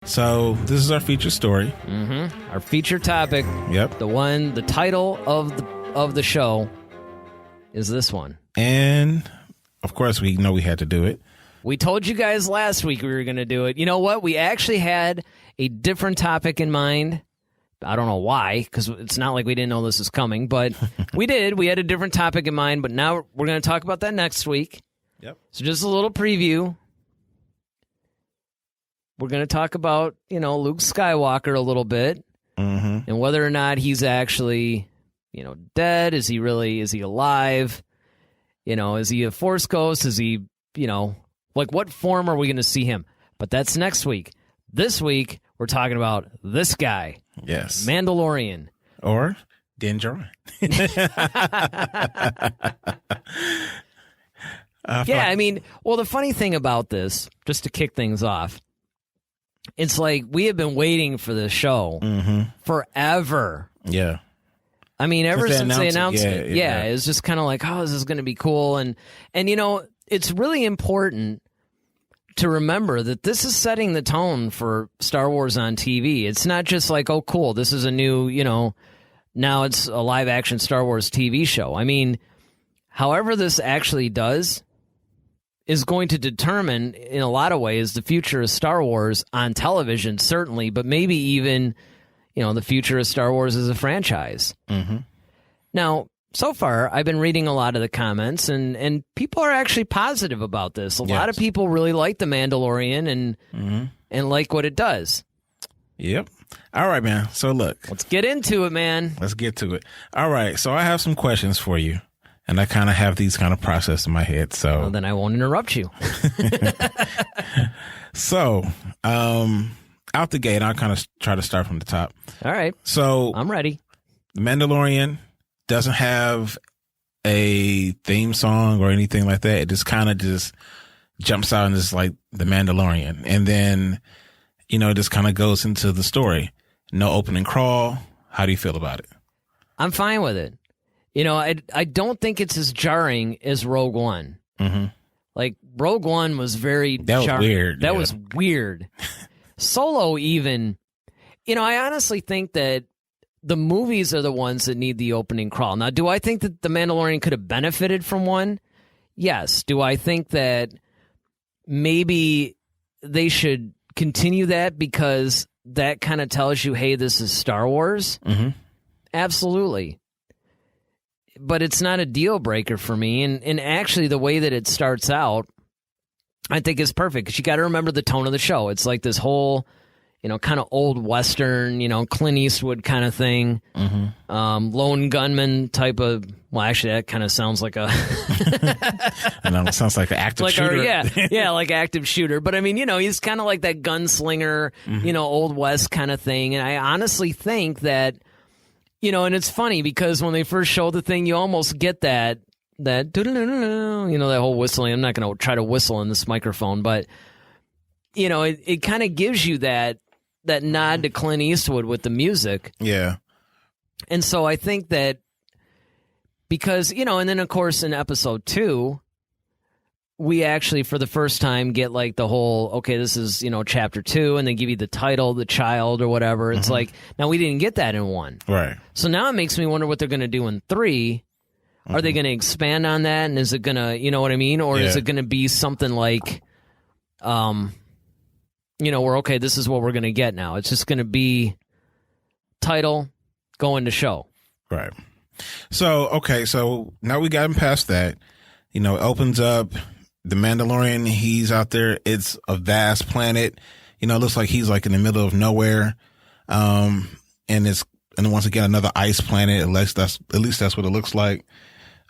So this is our feature story. Our feature topic. Yep. The title of the show is this one. And of course, we know we had to do it. We told you guys last week we were going to do it. You know what? We actually had a different topic in mind. I don't know why, because it's not like we didn't know this was coming, but we did. We had a different topic in mind, but now we're going to talk about that next week. Yep. So just a little preview. We're going to talk about, Luke Skywalker a little bit, and whether or not he's actually, dead. Is he alive? Is he a Force ghost? Is he, what form are we going to see him? But that's next week. This week, we're talking about this guy. Yes. Mandalorian. Or Din Djarin. The funny thing about this, just to kick things off, it's like we have been waiting for this show forever. Yeah. I mean, ever since they announced it. Yeah. It was just kind of like, oh, this is going to be cool. And it's really important to remember that this is setting the tone for Star Wars on TV. It's not just like, oh, cool, this is a new, now it's a live-action Star Wars TV show. I mean, however this actually does is going to determine, in a lot of ways, the future of Star Wars on television, certainly, but maybe even, the future of Star Wars as a franchise. Now, so far, I've been reading a lot of the comments, and people are actually positive about this. A lot of people really like The Mandalorian and like what it does. Yep. All right, man. So look. Let's get into it, man. Let's get to it. All right. So I have some questions for you, and I kind of have these kind of processed in my head. So then I won't interrupt you. So, out the gate, I'll kind of try to start from the top. All right. So I'm ready. The Mandalorian doesn't have a theme song or anything like that. It just kind of just jumps out and is like The Mandalorian. And then, it just kind of goes into the story. No opening crawl. How do you feel about it? I'm fine with it. I don't think it's as jarring as Rogue One. Like, Rogue One was very jarring. Was weird. That was weird. Solo even, I honestly think that the movies are the ones that need the opening crawl. Now, do I think that The Mandalorian could have benefited from one? Yes. Do I think that maybe they should continue that because that kind of tells you, hey, this is Star Wars? Absolutely. But it's not a deal breaker for me. And actually, the way that it starts out, I think is perfect because you got to remember the tone of the show. It's like this whole, kind of old Western, Clint Eastwood kind of thing. Lone gunman type of, well, actually, that kind of sounds like a... I know, it sounds like an active shooter. Like active shooter. But I mean, he's kind of like that gunslinger, Old West kind of thing. And I honestly think that, and it's funny because when they first show the thing, you almost get that that whole whistling. I'm not going to try to whistle in this microphone, but it kind of gives you that nod to Clint Eastwood with the music. Yeah. And so I think that because, and then of course in episode 2, we actually for the first time get like the whole, okay, this is, chapter 2, and they give you the title, the child or whatever. It's like, now we didn't get that in 1. Right. So now it makes me wonder what they're going to do in 3. Are they going to expand on that? And is it going to, you know what I mean? Or is it going to be something like, where, okay, this is what we're going to get now. It's just going to be title, go into show. Right. So now we got him past that. It opens up the Mandalorian. He's out there. It's a vast planet. It looks like he's like in the middle of nowhere. And once again, another ice planet. At least that's what it looks like.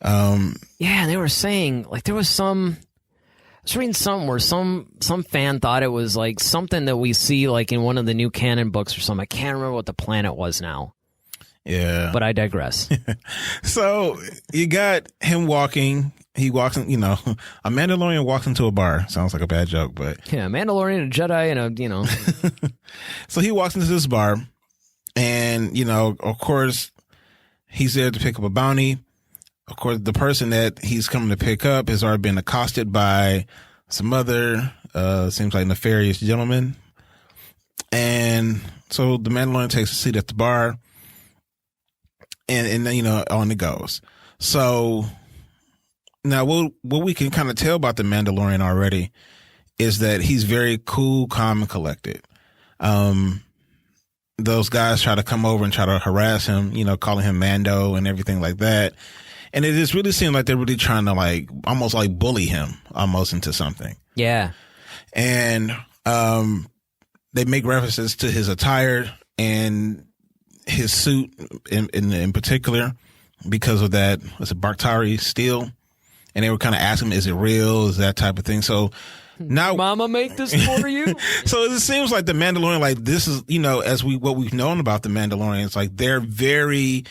They were saying like there was some. I was reading something where some fan thought it was like something that we see like in one of the new canon books or something. I can't remember what the planet was now. Yeah. But I digress. So you got him walking. He walks in, a Mandalorian walks into a bar. Sounds like a bad joke, but. Yeah, Mandalorian, a Jedi, and a. So he walks into this bar and, of course, he's there to pick up a bounty. Of course, the person that he's coming to pick up has already been accosted by some other, seems like nefarious gentleman. And so the Mandalorian takes a seat at the bar, and then, you know, on it goes. So now what we can kind of tell about the Mandalorian already is that he's very cool, calm, and collected. Those guys try to come over and try to harass him, you know, calling him Mando and everything like that. And it just really seemed like they're really trying to like almost like bully him almost into something. Yeah. And they make references to his attire and his suit in particular because of that, was it Bartari steel? And they were kind of asking him, is it real? Is that type of thing? So now, Mama make this for you? So it seems like the Mandalorian, like this is, you know, what we've known about the Mandalorians, like they're very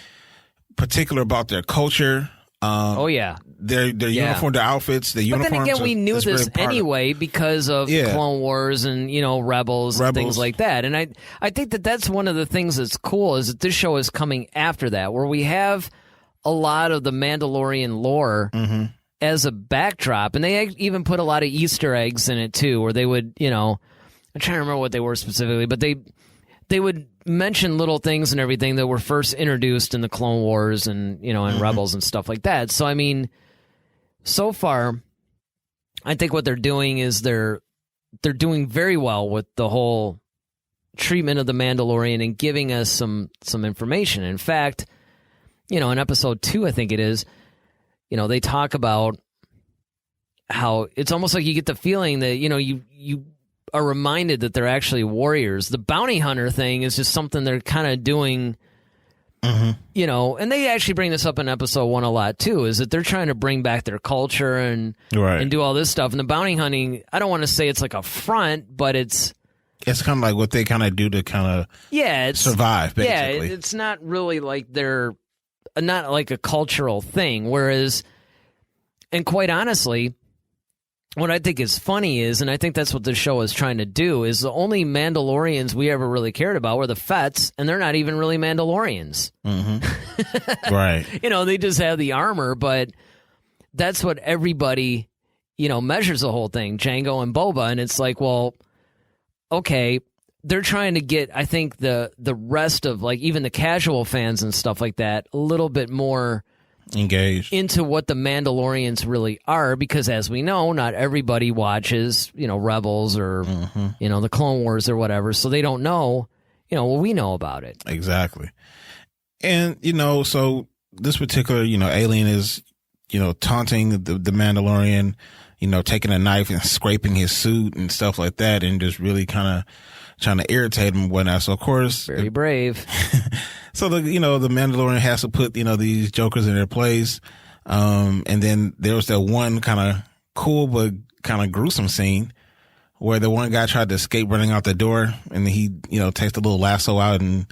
particular about their culture. Oh yeah, their uniform, their outfits, their uniforms. But then again, we knew this anyway because of Clone Wars and, you know, Rebels and things like that. And I think that that's one of the things that's cool is that this show is coming after that, where we have a lot of the Mandalorian lore as a backdrop, and they even put a lot of Easter eggs in it too, where they would, you know, I'm trying to remember what they were specifically, but they would mention little things and everything that were first introduced in the Clone Wars and, you know, and Rebels and stuff like that. So, I mean, so far, I think what they're doing is they're doing very well with the whole treatment of the Mandalorian and giving us some information. In fact, you know, in episode 2, I think it is, you know, they talk about how it's almost like you get the feeling that, you know, you are reminded that they're actually warriors. The bounty hunter thing is just something they're kind of doing, you know, and they actually bring this up in episode 1 a lot too, is that they're trying to bring back their culture and do all this stuff. And the bounty hunting, I don't want to say it's like a front, but it's kind of like what they kind of do to kind of survive, basically. Yeah, it's not really like they're not like a cultural thing. Whereas, and quite honestly, what I think is funny is, and I think that's what this show is trying to do, is the only Mandalorians we ever really cared about were the Fets, and they're not even really Mandalorians. Right. You know, they just have the armor, but that's what everybody, you know, measures the whole thing, Jango and Boba, and it's like, well, okay, they're trying to get, I think, the rest of, like, even the casual fans and stuff like that a little bit more engaged into what the Mandalorians really are, because as we know, not everybody watches, you know, Rebels or, you know, the Clone Wars or whatever, so they don't know, you know, what we know about it. Exactly. And, you know, so this particular, you know, alien is, you know, taunting the Mandalorian, you know, taking a knife and scraping his suit and stuff like that, and just really kind of trying to irritate him and whatnot. So, of course, very brave. So, the Mandalorian has to put, you know, these jokers in their place. And then there was that one kind of cool but kind of gruesome scene where the one guy tried to escape running out the door, and he, you know, takes the little lasso out and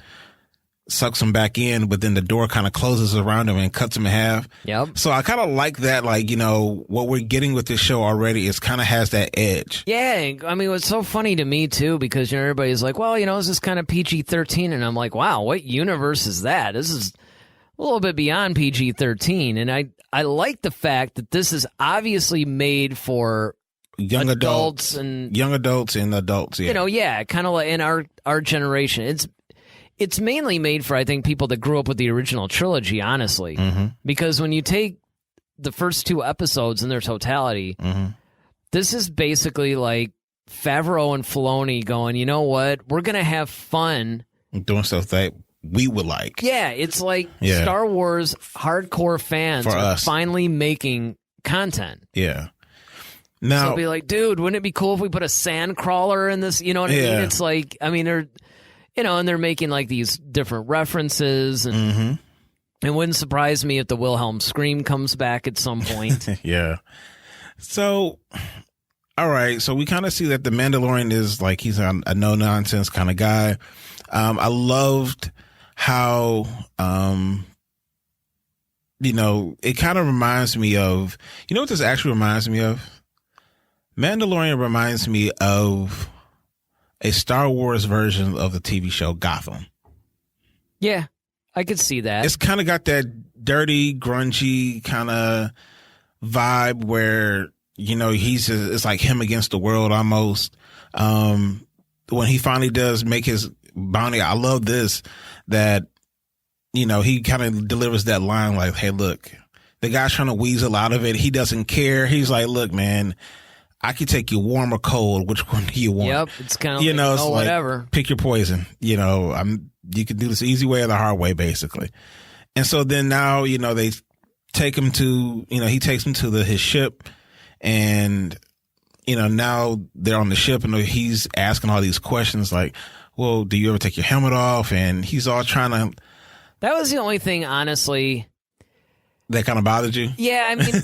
sucks him back in, but then the door kind of closes around him and cuts him in half. Yep. So I kind of like that, like, you know, what we're getting with this show already is kind of has that edge. Yeah, I mean, it's so funny to me, too, because, you know, everybody's like, well, you know, this is kind of PG-13, and I'm like, wow, what universe is that? This is a little bit beyond PG-13, and I like the fact that this is obviously made for young adults and adults, yeah. You know, yeah, kind of like in our generation. It's mainly made for, I think, people that grew up with the original trilogy, honestly. Because when you take the first 2 episodes in their totality, this is basically like Favreau and Filoni going, you know what? We're going to have fun doing stuff that we would like. Yeah, it's like Star Wars hardcore fans are finally making content. Yeah. Now, so it'll be like, dude, wouldn't it be cool if we put a sand crawler in this? You know what I mean? It's like, I mean, they're... You know, and they're making like these different references, and it wouldn't surprise me if the Wilhelm scream comes back at some point. Yeah. So, all right. So we kind of see that the Mandalorian is like, he's a no nonsense kind of guy. I loved how, you know, it kind of reminds me of, you know what this actually reminds me of? Mandalorian reminds me of a Star Wars version of the TV show Gotham. Yeah, I could see that. It's kind of got that dirty, grungy kind of vibe where, you know, it's like him against the world almost. when he finally does make his bounty, I love this, that, he kind of delivers that line like, hey, look, the guy's trying to weasel out of it. He doesn't care. He's like, look, man, I could take you warm or cold. Which one do you want? Yep. It's kind of it's like, whatever. Pick your poison. You can do this the easy way or the hard way, basically. And so then now, they take him to, he takes him to his ship, and, now they're on the ship and he's asking all these questions like, well, do you ever take your helmet off? And he's all trying to. That was the only thing, honestly. That kind of bothered you? Yeah, I mean,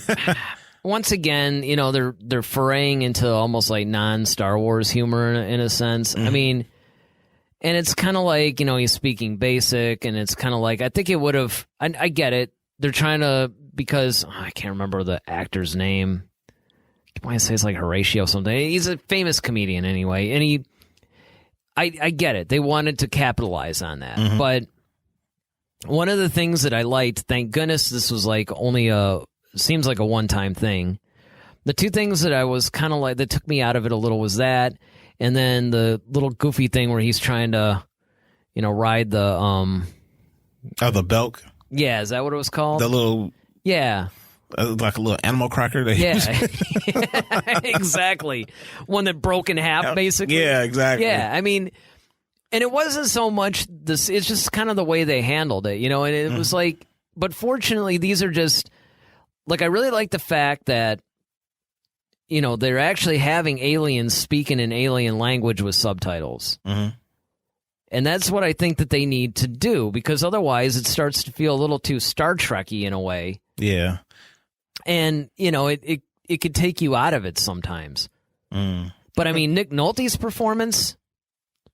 once again, they're foraying into almost like non-Star Wars humor in a sense. I mean, and it's kind of like, he's speaking basic, and it's kind of like, I think it would have, I get it. They're trying to, because I can't remember the actor's name. I want to say it's like Horatio something. He's a famous comedian anyway, and I get it. They wanted to capitalize on that, but one of the things that I liked, thank goodness this was like seems like a one-time thing. The two things that I was kind of like, that took me out of it a little was that, and then the little goofy thing where he's trying to, ride the, the Belk? Yeah, is that what it was called? The little... Yeah. Like a little animal cracker? Yeah. Exactly. One that broke in half, basically. Yeah, exactly. Yeah, I mean... And it wasn't so much this, it's just kind of the way they handled it, and it was like, but fortunately, these are just, like, I really like the fact that, they're actually having aliens speaking an alien language with subtitles. And that's what I think that they need to do, because otherwise it starts to feel a little too Star Trek-y in a way. Yeah. And, it could take you out of it sometimes. But, I mean, Nick Nolte's performance...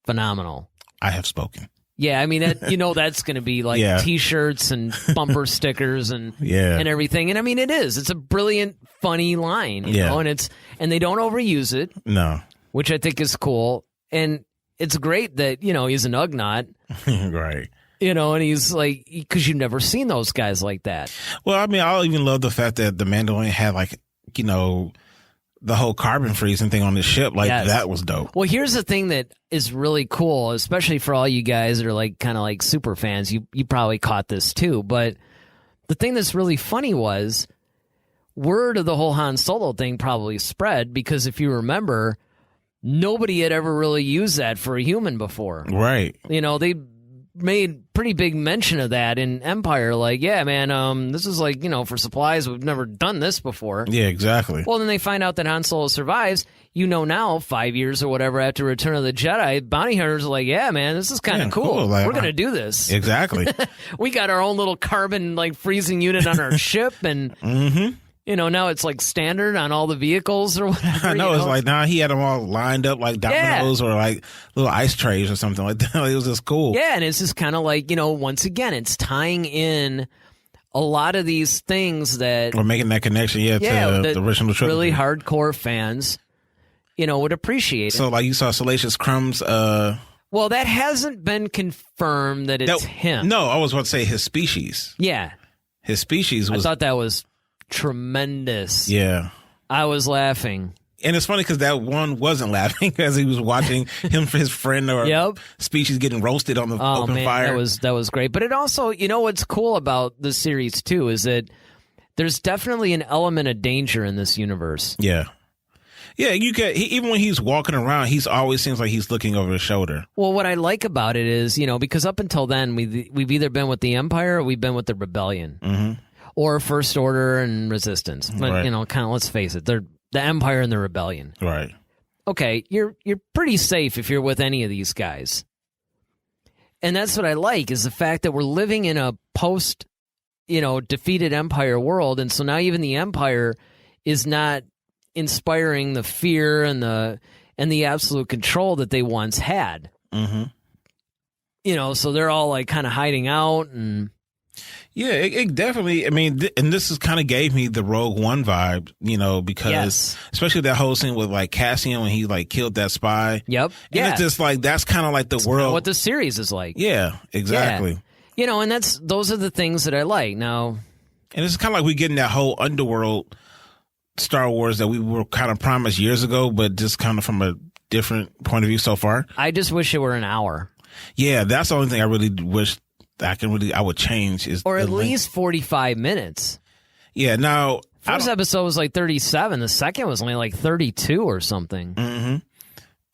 phenomenal. I have spoken. Yeah, I mean, that, that's going to be like T-shirts and bumper stickers and everything. And I mean, it is. It's a brilliant, funny line, you know, and they don't overuse it. No, which I think is cool. And it's great that he's an Ugnaught, right? And he's like, because you've never seen those guys like that. Well, I mean, I even love the fact that the Mandalorian had the whole carbon freezing thing on the ship, that was dope. Well, here's the thing that is really cool, especially for all you guys that are kind of super fans. You probably caught this too, but the thing that's really funny was word of the whole Han Solo thing probably spread because if you remember, nobody had ever really used that for a human before. Right. They made pretty big mention of that in Empire. Like, yeah, man, this is for supplies. We've never done this before. Yeah, exactly. Well, then they find out that Han Solo survives. Now, 5 years or whatever after Return of the Jedi, bounty hunters are like, yeah, man, this is kind of cool. Like, we're going to do this. Exactly. We got our own little carbon freezing unit on our ship and... now it's standard on all the vehicles or whatever. I know, it's now he had them all lined up like dominoes or little ice trays or something like that. It was just cool. Yeah, and it's just kind of once again, it's tying in a lot of these things that... We're making that connection, to the original trilogy. Really hardcore fans, would appreciate it. So, you saw Salacious Crumb's... Well, that hasn't been confirmed that it's him. No, I was about to say his species. Yeah. His species was... I thought that was... tremendous. Yeah. I was laughing. And it's funny because that one wasn't laughing as he was watching his friend or species getting roasted on the open fire. That was great. But it also, what's cool about the series too is that there's definitely an element of danger in this universe. Yeah. Yeah, even when he's walking around, he's always seems like he's looking over his shoulder. Well, what I like about it is, because up until then, we've either been with the Empire or we've been with the Rebellion. Mm-hmm. Or First Order and Resistance. But, kind of, let's face it, they're the Empire and the Rebellion. Right. Okay, you're pretty safe if you're with any of these guys. And that's what I like, is the fact that we're living in a post, defeated Empire world, and so now even the Empire is not inspiring the fear and the absolute control that they once had. Mm-hmm. So they're all, kind of hiding out and... Yeah, it definitely, I mean, and this is kind of gave me the Rogue One vibe, because especially that whole scene with Cassian when he killed that spy. Yep. And it's just that's kind of the world. What the series is like. Yeah, exactly. Yeah. And those are the things that I like now. And it's kind of we getting that whole underworld Star Wars that we were kind of promised years ago, but just kind of from a different point of view so far. I just wish it were an hour. Yeah, that's the only thing I really wish I would change is, or at least 45 minutes. Yeah. Now, first episode was like 37. The second was only like 32 or something. Mm-hmm.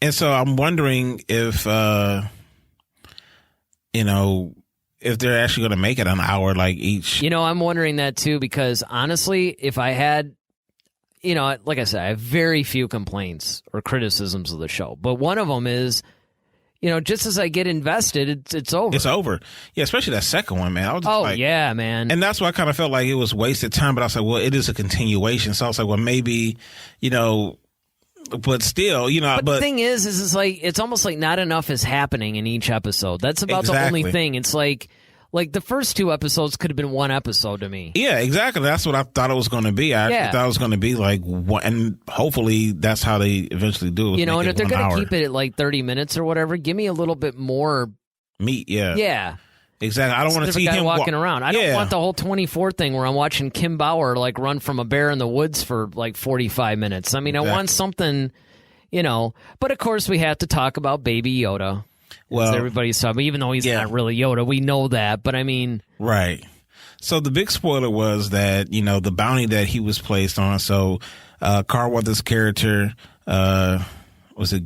And so I'm wondering if, if they're actually going to make it an hour like each. I'm wondering that too, because honestly, if I had, like I said, I have very few complaints or criticisms of the show. But one of them is, just as I get invested, it's over. It's over. Yeah, especially that second one, man. I was just yeah, man. And that's why I kind of felt like it was wasted time. But I was like, well, it is a continuation. So I was like, well, maybe, but still, But the thing is it's like, it's almost like not enough is happening in each episode. That's about the only thing. It's like the first two episodes could have been one episode to me. Yeah, exactly. That's what I thought it was going to be. I thought it was going to be like one, and hopefully that's how they eventually do it. And if they're going to keep it at like 30 minutes or whatever, give me a little bit more meat. Yeah. Yeah. Exactly. I don't want to see him walking around. I don't want the whole 24 thing where I'm watching Kim Bauer like run from a bear in the woods for like 45 minutes. I mean, I want something, But of course, we have to talk about Baby Yoda. Well, everybody's talking, even though he's not really Yoda, we know that. But I mean, right. So the big spoiler was that the bounty that he was placed on. So Carl Weathers' character was it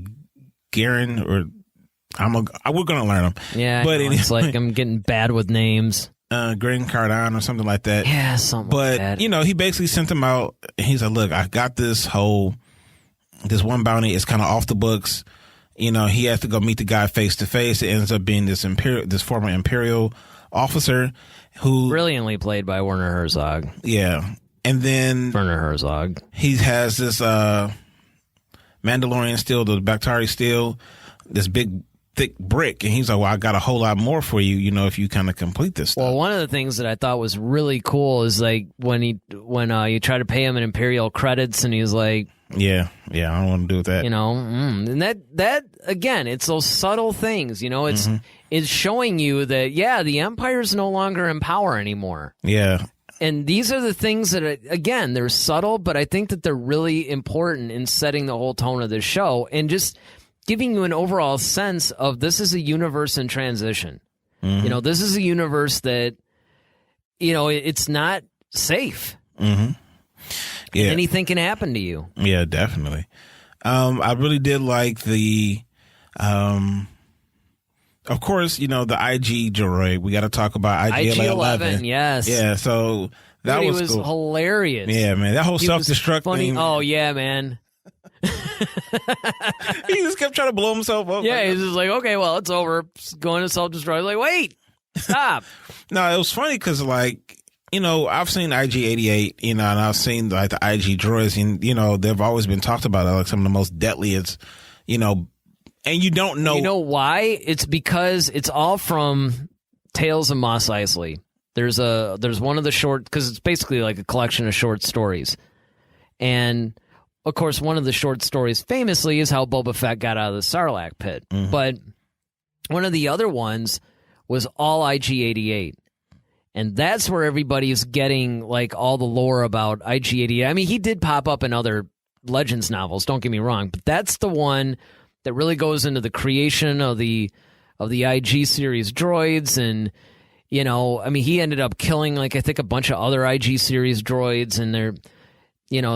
Garen or we're gonna learn him. Yeah, but it's like I'm getting bad with names. Garen Cardon or something like that. Yeah, something. But like that. He basically sent him out. And he's like, "Look, I got this one bounty. It's kind of off the books. He has to go meet the guy face to face. It ends up being this former Imperial officer who brilliantly played by Werner Herzog. Yeah, and then Werner Herzog. He has this Mandalorian steel, the Bactari steel, this big thick brick, and he's like, "Well, I got a whole lot more for you. If you kind of complete this stuff." Well, one of the things that I thought was really cool is like when you try to pay him in Imperial credits, and he's like. Yeah, I don't want to do that. And that again, it's those subtle things. It's showing you that the Empire's no longer in power anymore. Yeah, and these are the things that again they're subtle, but I think that they're really important in setting the whole tone of the show and just giving you an overall sense of this is a universe in transition. Mm-hmm. This is a universe that it's not safe. Mm-hmm. Yeah. Anything can happen to you. Yeah, definitely. I really did like the, of course, the IG droid. We got to talk about IG-11. Yes. Yeah, so that was cool. Hilarious. Yeah, man. That whole self-destruct thing. Oh, yeah, man. He just kept trying to blow himself up. Yeah, he's just like, okay, well, it's over. It's going to self-destruct. Like, wait, stop. No, it was funny because, I've seen IG-88, and I've seen like the IG droids, and they've always been talked about like some of the most deadliest, and you don't know. You know why? It's because it's all from Tales of Mos Eisley. There's one of the short, because it's basically like a collection of short stories, and of course one of the short stories famously is how Boba Fett got out of the Sarlacc pit, but one of the other ones was all IG-88. And that's where everybody's getting like all the lore about IG-88. I mean, he did pop up in other Legends novels, don't get me wrong, but that's the one that really goes into the creation of the IG series droids. And, he ended up killing like I think a bunch of other IG series droids, and they're,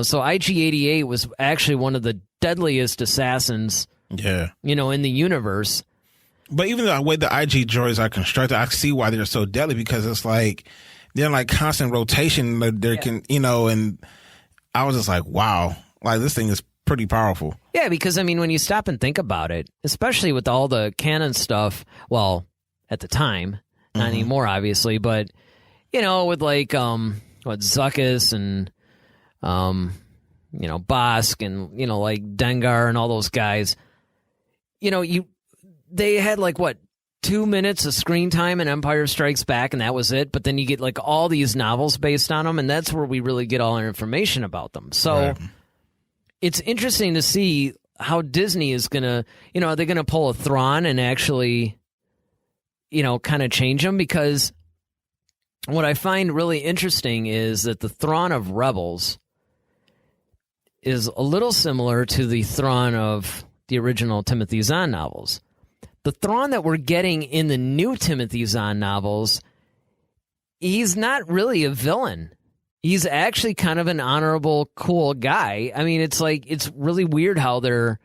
so IG-88 was actually one of the deadliest assassins, in the universe. But even the way the IG droids are constructed, I see why they're so deadly, because it's like they're in like constant rotation. And I was just like, wow, like this thing is pretty powerful. Yeah, because when you stop and think about it, especially with all the canon stuff, well, at the time, not anymore, obviously, but with like Zuckuss and Bosk and like Dengar and all those guys, they had like 2 minutes of screen time in Empire Strikes Back, and that was it. But then you get like all these novels based on them, and that's where we really get all our information about them. So it's interesting to see how Disney is gonna, are they gonna pull a Thrawn and actually, kind of change them? Because what I find really interesting is that the Thrawn of Rebels is a little similar to the Thrawn of the original Timothy Zahn novels. The Thrawn that we're getting in the new Timothy Zahn novels, he's not really a villain. He's actually kind of an honorable, cool guy. I mean, it's like, it's really weird how they're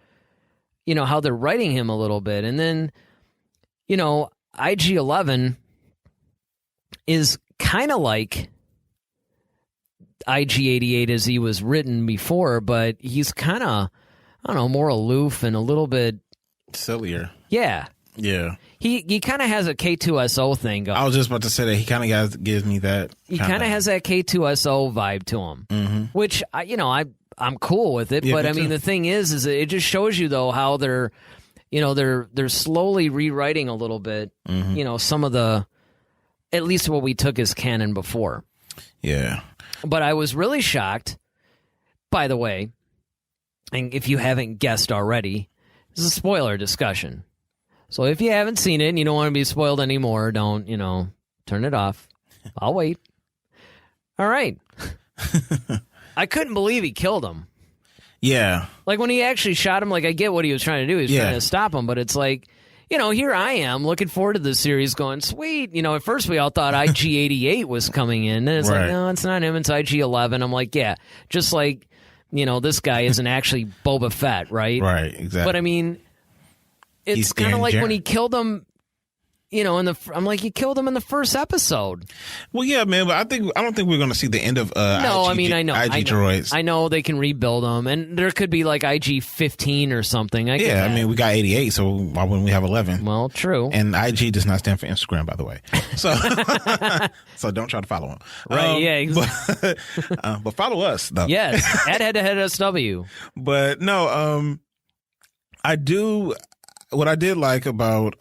writing him a little bit. And then, IG-11 is kind of like IG-88 as he was written before, but he's kind of, I don't know, more aloof and a little bit sillier. Yeah. Yeah. He kind of has a K2SO thing going. I was just about to say that he kind of gives me that. He kind of has that K2SO vibe to him, which I'm cool with it. Yeah, but me I mean, too. the thing is it just shows you though how they're slowly rewriting a little bit. Some of the, at least what we took as canon before. Yeah. But I was really shocked. By the way, and if you haven't guessed already, this is a spoiler discussion. So if you haven't seen it and you don't want to be spoiled anymore, don't, turn it off. I'll wait. All right. I couldn't believe he killed him. Yeah. Like when he actually shot him, like I get what he was trying to do. He was trying to stop him, but it's like, here I am looking forward to the series going, sweet. At first we all thought IG-88 was coming in. Then it's like, no, it's not him. It's IG-11. I'm like, yeah, just like, this guy isn't actually Boba Fett, right? Right, exactly. But I mean, it's kind of like when he killed him, I'm like, he killed him in the first episode. Well, yeah, man, but I don't think we're going to see the end of No, IG, I mean, I know. droids. I know they can rebuild them, and there could be like IG-15 or something. Yeah, I mean, we got 88, so why wouldn't we have 11? Well, true. And IG does not stand for Instagram, by the way. So so don't try to follow him. Right, yeah, exactly. But follow us, though. Yes, at head-to-head SW. But no, what I did like about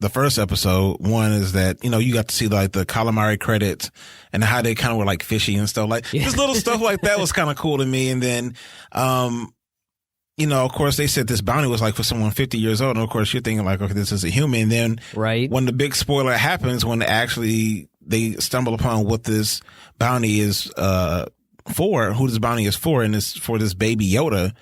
the first episode, one is that, you got to see like the calamari credits and how they kind of were like fishy and stuff like just little stuff like that was kind of cool to me. And then, of course they said this bounty was like for someone 50 years old. And of course you're thinking like, okay, this is a human. And then when the big spoiler happens, when actually they stumble upon what this bounty is, who this bounty is for, and it's for this baby Yoda.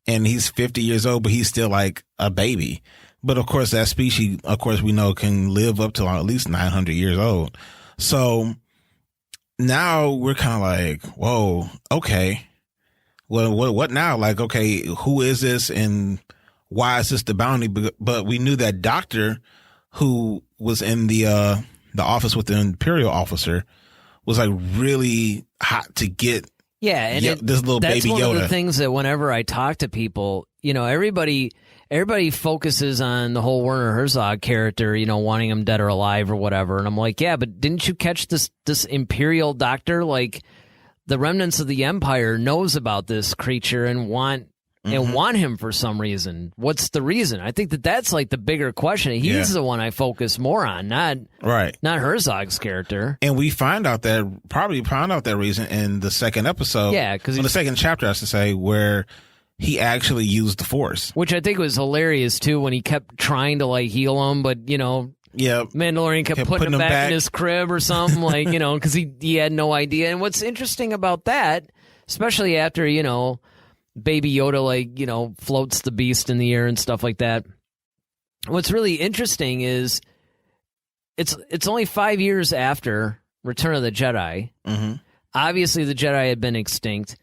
And he's 50 years old, but he's still like a baby. But of course, that species, of course, we know can live up to at least 900 years old. So now we're kind of like, whoa, okay. Well, what now? Like, okay, who is this and why is this the bounty? But we knew that doctor who was in the office with the Imperial officer was like really hot to get. Yeah, and this little baby Yoda. That's one of the things that whenever I talk to people, everybody focuses on the whole Werner Herzog character, wanting him dead or alive or whatever. And I'm like, yeah, but didn't you catch this Imperial doctor? Like, the remnants of the Empire knows about this creature and want him for some reason. What's the reason? I think that's like the bigger question. He's the one I focus more on, not Herzog's character. And we found out that reason in the second episode. Yeah, because in the second chapter, I should say, where he actually used the Force, which I think was hilarious too when he kept trying to like heal him, but Mandalorian kept putting him back in his crib or something, like because he had no idea. And what's interesting about that, especially after Baby Yoda floats the beast in the air and stuff like that. What's really interesting is it's only 5 years after Return of the Jedi. Mm-hmm. Obviously, the Jedi had been extinct.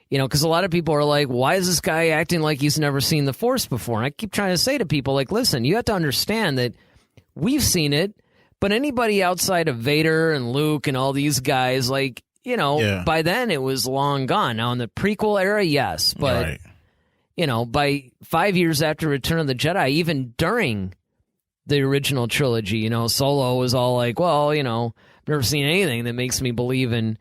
Because a lot of people are like, why is this guy acting like he's never seen the Force before? And I keep trying to say to people, like, listen, you have to understand that we've seen it, but anybody outside of Vader and Luke and all these guys, like, by then it was long gone. Now, in the prequel era, yes, but, by 5 years after Return of the Jedi, even during the original trilogy, Solo was all like, well, I've never seen anything that makes me believe in...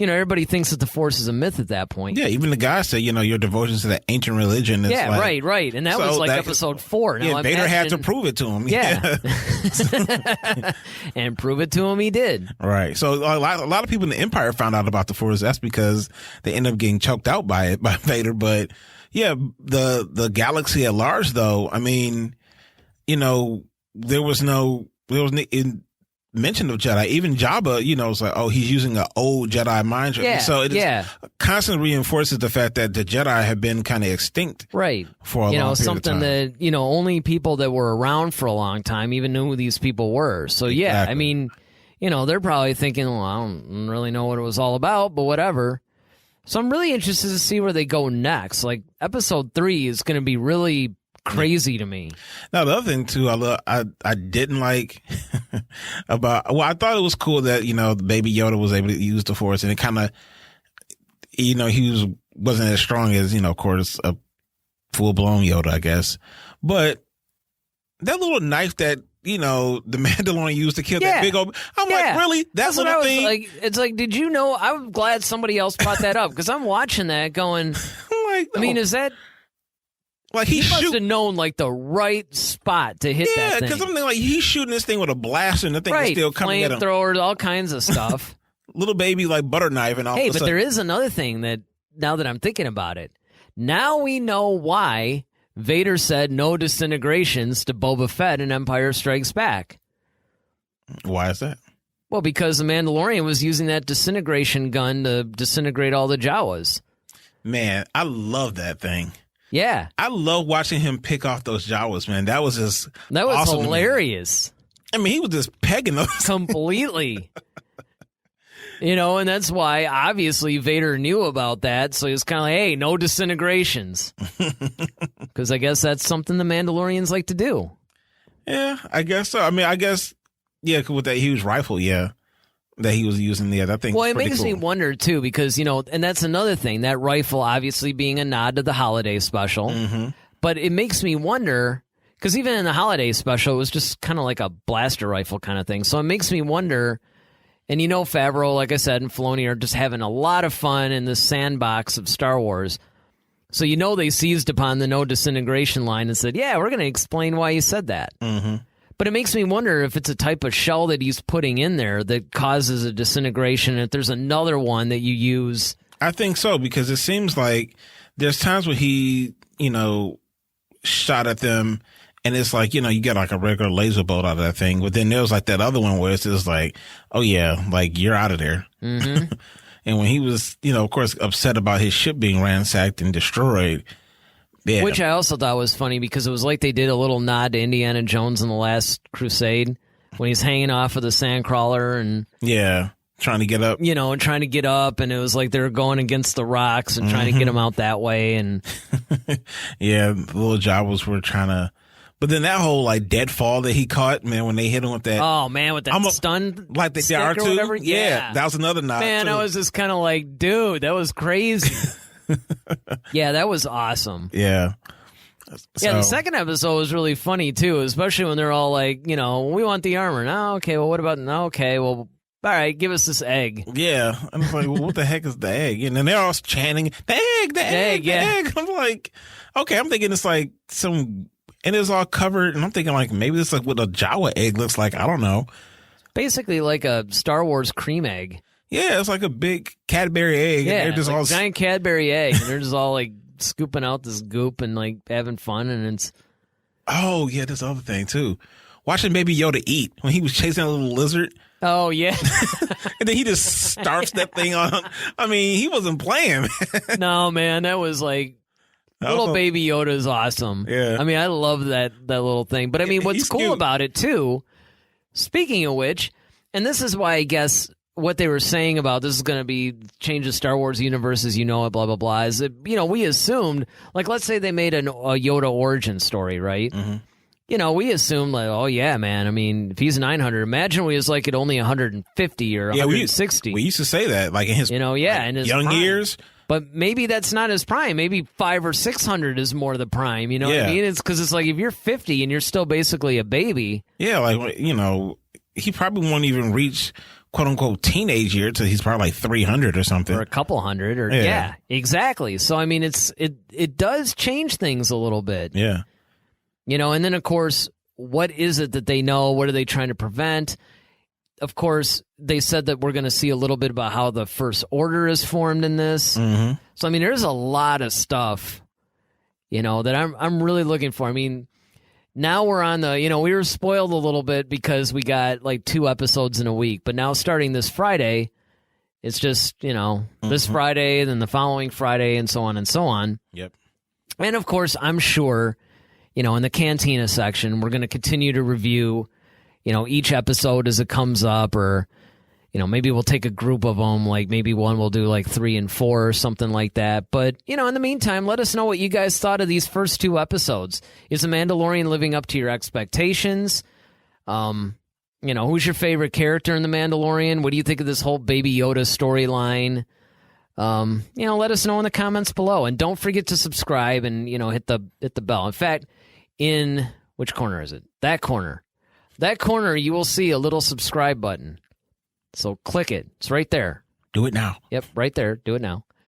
everybody thinks that the Force is a myth at that point. Yeah, even the guy said, your devotions to that ancient religion. Yeah, like, right. And that was like episode 4. Now, Vader had to prove it to him. Yeah. And prove it to him he did. Right. So a lot of people in the Empire found out about the Force. That's because they ended up getting choked out by Vader. But yeah, the galaxy at large, though, I mean, mention of Jedi. Even Jabba, it's like, oh, he's using an old Jedi mind trick. Yeah, So it constantly reinforces the fact that the Jedi have been kind of extinct, right? For a long period of something time. that only people that were around for a long time even knew who these people were. So yeah, Exactly. I mean, they're probably thinking, well, I don't really know what it was all about, but whatever. So I'm really interested to see where they go next. Like episode 3 is going to be really crazy to me. Now the other thing too, I didn't like about. Well, I thought it was cool that Baby Yoda was able to use the Force, and it kind of, he wasn't as strong as of course a full blown Yoda, I guess. But that little knife that the Mandalorian used to kill that big old. I'm like, really? That's what I was thing? like. It's like, did you know? I'm glad somebody else brought that up because I'm watching that going. Like, I mean, is that? Like he must have known like the right spot to hit that thing. Yeah, because something like he's shooting this thing with a blaster and the thing is still coming at him. Flamethrowers, all kinds of stuff. Little baby like butter knife and all. Hey, but there is another thing that now that I'm thinking about it, now we know why Vader said no disintegrations to Boba Fett in Empire Strikes Back. Why is that? Well, because the Mandalorian was using that disintegration gun to disintegrate all the Jawas. Man, I love that thing. Yeah. I love watching him pick off those Jawas, man. That was just awesome hilarious. I mean, he was just pegging those. Completely. And that's why, obviously, Vader knew about that. So he was kind of like, hey, no disintegrations. Because I guess that's something the Mandalorians like to do. Yeah, I guess so. I mean, with that huge rifle, that he was using there. That thing. Well, it makes me wonder, too, because, and that's another thing. That rifle, obviously, being a nod to the holiday special. Mm-hmm. But it makes me wonder, because even in the holiday special, it was just kind of like a blaster rifle kind of thing. So it makes me wonder. And Favreau, like I said, and Filoni are just having a lot of fun in the sandbox of Star Wars. So they seized upon the no disintegration line and said, yeah, we're going to explain why you said that. Mm-hmm. But it makes me wonder if it's a type of shell that he's putting in there that causes a disintegration, if there's another one that you use. I think so, because it seems like there's times where he, shot at them, and it's like, you get like a regular laser bolt out of that thing. But then there's like that other one where it's just like, oh, yeah, like you're out of there. Mm-hmm. And when he was, of course, upset about his ship being ransacked and destroyed. Yeah. Which I also thought was funny because it was like they did a little nod to Indiana Jones in The Last Crusade when he's hanging off of the sandcrawler and. Yeah. Trying to get up. And trying to get up, and it was like they were going against the rocks and trying to get him out that way. And. Yeah, the little Jawas were trying to. But then that whole like deadfall that he caught, man, when they hit him with that. Oh man, with that stun, like the R2. Yeah, that was another nod. Man, too. I was just kind of like, dude, that was crazy. Yeah, that was awesome. Yeah. Yeah, the second episode was really funny too, especially when they're all like, we want the armor. No, okay, well, what about? No, okay, well, all right, give us this egg. Yeah, and I'm like, well, what the heck is the egg? And then they're all chanting the egg, the egg, the egg. I'm like, okay, I'm thinking it's like some. And it's all covered, and I'm thinking, like, maybe this is like what a Jawa egg looks like. I don't know. Basically like a Star Wars cream egg. Yeah, it's like a big Cadbury egg. Yeah, and they're just like all a giant Cadbury egg. And they're just all, like, scooping out this goop and, like, having fun, and it's... Oh, yeah, this other thing, too. Watching Baby Yoda eat when he was chasing a little lizard. Oh, yeah. And then he just starts that thing on. I mean, he wasn't playing. No, man, that was, like... Little Baby Yoda is awesome. Yeah. I mean, I love that little thing. But I mean, what's cool cute about it too, speaking of which, and this is why I guess what they were saying about this is going to be change the Star Wars universe as you know it, blah, blah, blah, is that, we assumed, like, let's say they made a Yoda origin story, right? Mm-hmm. We assumed, like, oh, yeah, man. I mean, if he's 900, imagine we was like at only 150 or 160. We used to say that, like, in his, in his young prime. years. But maybe that's not his prime. Maybe 500 or 600 is more the prime. You know what I mean? It's because it's like if you're 50 and you're still basically a baby. Yeah, like, he probably won't even reach quote unquote teenage year till he's probably like 300 or something. Or a couple hundred. Or yeah, exactly. So, I mean, it does change things a little bit. Yeah. And then, of course, what is it that they know? What are they trying to prevent? Of course, they said that we're going to see a little bit about how the First Order is formed in this. Mm-hmm. So, I mean, there's a lot of stuff, that I'm really looking for. I mean, Now we're on the, we were spoiled a little bit because we got like 2 episodes in a week. But now starting this Friday, it's just, this Friday, then the following Friday, and so on and so on. Yep. And of course, I'm sure, in the Cantina section, we're going to continue to review, each episode as it comes up, or, maybe we'll take a group of them, like maybe one will do like 3 and 4 or something like that. But, in the meantime, let us know what you guys thought of these first 2 episodes. Is The Mandalorian living up to your expectations? Who's your favorite character in The Mandalorian? What do you think of this whole Baby Yoda storyline? Let us know in the comments below. And don't forget to subscribe and, hit the bell. In fact, in which corner is it? That corner. That corner, you will see a little subscribe button. So click it. It's right there. Do it now. Yep, right there. Do it now.